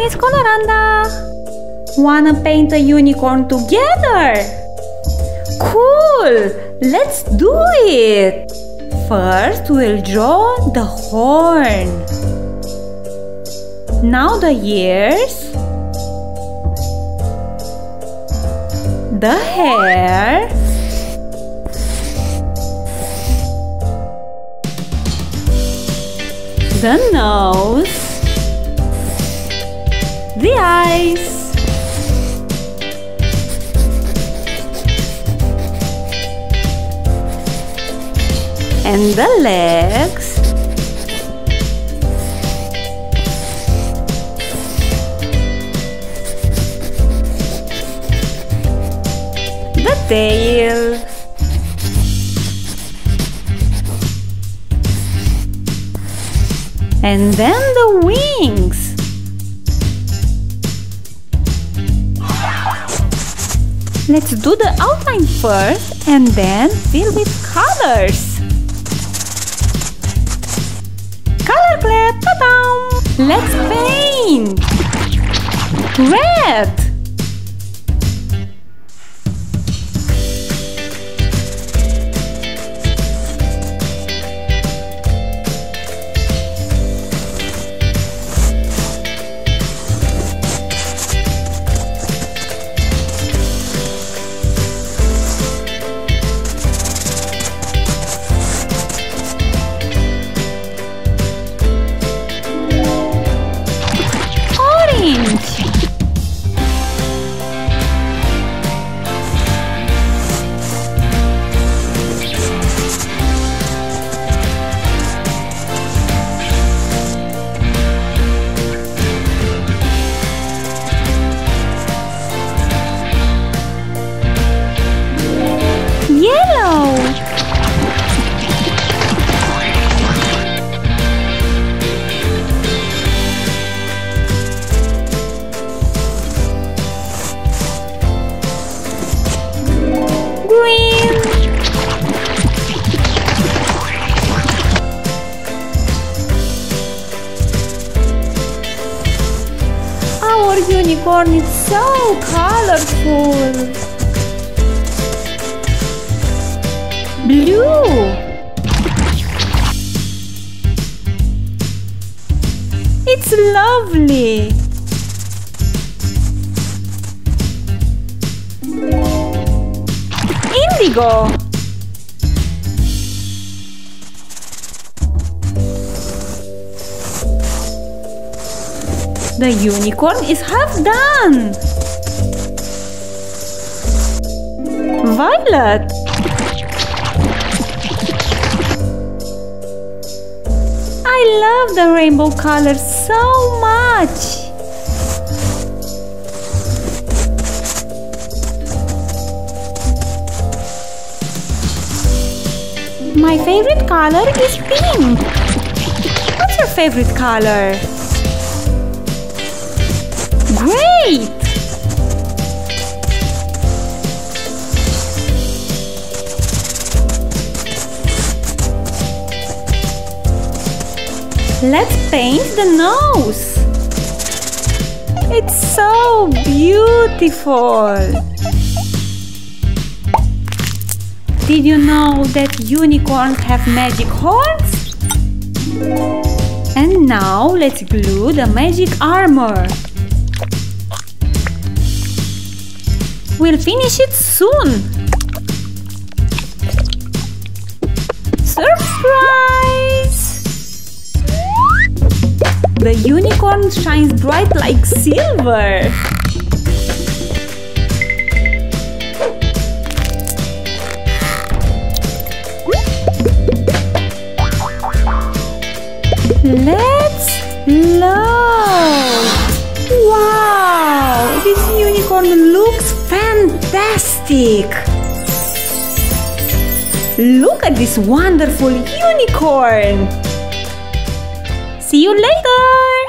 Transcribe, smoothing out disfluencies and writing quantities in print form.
Miss ColorAnda! Wanna paint a unicorn together? Cool! Let's do it! First, we'll draw the horn. Now the ears, the hair, the nose, the eyes, and the legs, the tail, and then the wings. Let's do the outline first and then fill with colors. Color clap, ta-da! Let's paint! Red! Our unicorn is so colorful. Blue. It's lovely. Indigo. The unicorn is half done. Violet. I love the rainbow colors so much. My favorite color is pink. What's your favorite color? Great! Let's paint the nose. It's so beautiful. Did you know that unicorns have magic horns? And now let's glue the magic armor. We'll finish it soon. Surprise! The unicorn shines bright like silver. Let's load. Wow! This unicorn looks fantastic! Look at this wonderful unicorn! See you later!